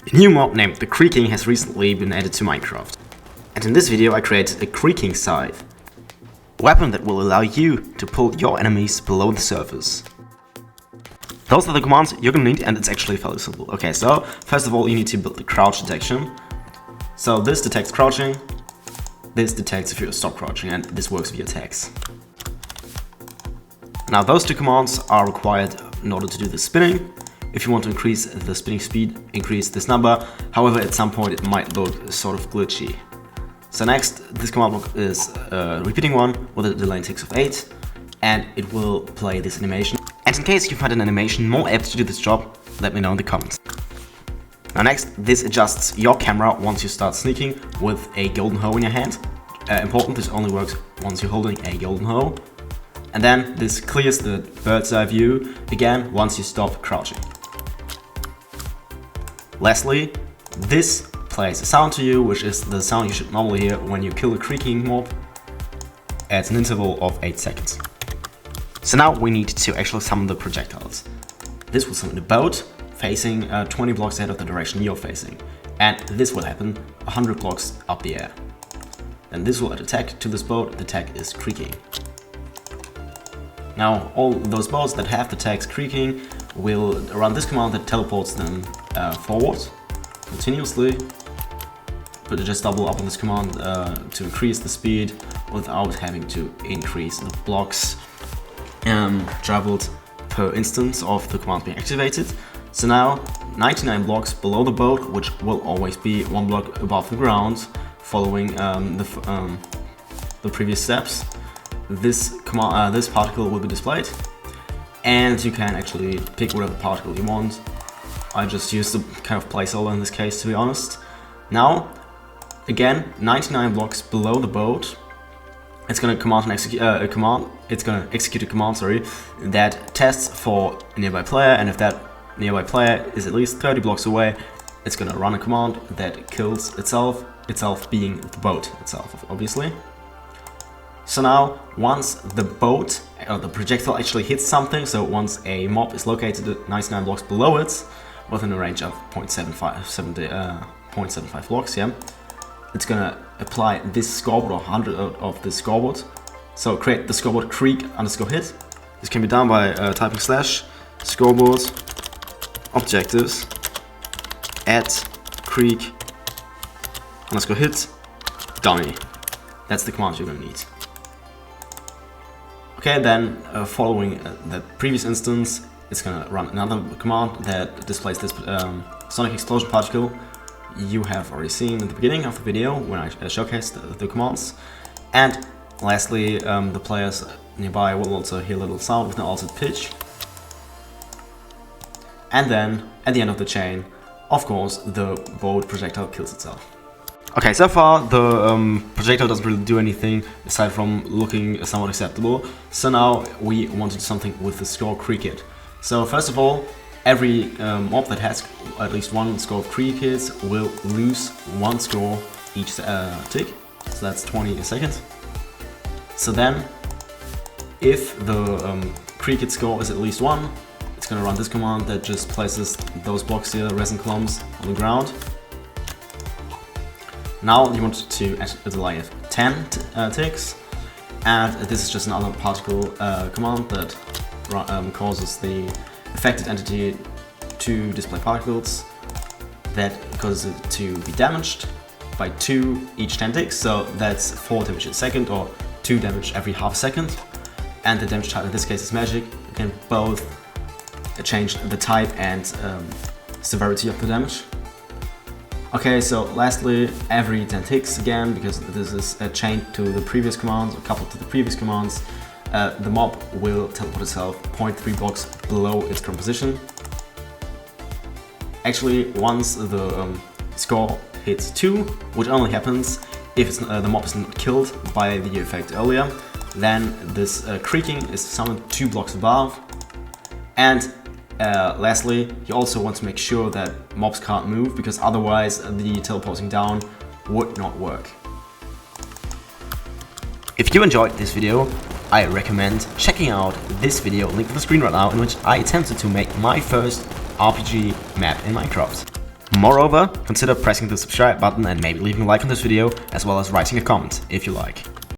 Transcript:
A new mob named the Creaking has recently been added to Minecraft. And in this video I created a Creaking Scythe, a weapon that will allow you to pull your enemies below the surface. Those are the commands you're gonna need, and it's actually fairly simple. Okay, so first of all you need to build the crouch detection. So this detects crouching, this detects if you stop crouching, and this works via tags. Now those two commands are required in order to do the spinning. If you want to increase the spinning speed, increase this number. However, at some point it might look sort of glitchy. So next, this command block is a repeating one with a delay ticks of 8, and it will play this animation. And in case you find an animation more apt to do this job, let me know in the comments. Now next, this adjusts your camera once you start sneaking with a golden hoe in your hand. Important, this only works once you're holding a golden hoe. And then this clears the bird's eye view again once you stop crouching. Lastly, this plays a sound to you, which is the sound you should normally hear when you kill a Creaking mob at an interval of 8 seconds. So now we need to actually summon the projectiles. This will summon a boat facing 20 blocks ahead of the direction you're facing, and this will happen 100 blocks up the air. And this will add a tag to this boat. The tag is Creaking. Now all those boats that have the tags Creaking will run this command that teleports them forward continuously, but just double up on this command to increase the speed without having to increase the blocks traveled per instance of the command being activated. So now 99 blocks below the boat, which will always be 1 block above the ground, following the previous steps. This particle will be displayed, and you can actually pick whatever particle you want. I just used a kind of placeholder in this case, to be honest. Now, again, 99 blocks below the boat, it's gonna execute a command that tests for a nearby player, and if that nearby player is at least 30 blocks away, it's gonna run a command that kills itself being the boat itself, obviously. So now, once the boat or the projectile actually hits something, so once a mob is located at 99 blocks below it, within a range of 0.75 blocks, yeah, it's gonna apply this scoreboard or 100 of this scoreboard. So create the scoreboard creak_hit. This can be done by typing / scoreboard objectives at creak_hit dummy. That's the command you're gonna need. Okay, then following the previous instance, it's gonna run another command that displays this sonic explosion particle you have already seen at the beginning of the video when I showcased the commands. And lastly, the players nearby will also hear a little sound with an altered pitch. And then, at the end of the chain, of course, the boat projectile kills itself. Okay, so far the projectile doesn't really do anything aside from looking somewhat acceptable. So now we want to do something with the score creak hit. So first of all, every mob that has at least 1 score of creak hits will lose 1 score each tick. So that's 20 a second. So then, if the creak hit score is at least 1, it's gonna run this command that just places those blocks here, resin clumps, on the ground. Now you want to add a delay of 10 ticks, and this is just another particle command that causes the affected entity to display particles that causes it to be damaged by 2 each 10 ticks, so that's 4 damage a second or 2 damage every half second. And the damage type in this case is magic. You can both change the type and severity of the damage. Okay, so lastly, every 10 ticks again, because this is chained to the previous commands, or coupled to the previous commands, the mob will teleport itself 0.3 blocks below its current position. Actually, once the score hits 2, which only happens if the mob is not killed by the effect earlier, then this Creaking is summoned 2 blocks above. And lastly, you also want to make sure that mobs can't move, because otherwise the teleporting down would not work. If you enjoyed this video, I recommend checking out this video linked on the screen right now, in which I attempted to make my first RPG map in Minecraft. Moreover, consider pressing the subscribe button and maybe leaving a like on this video, as well as writing a comment if you like.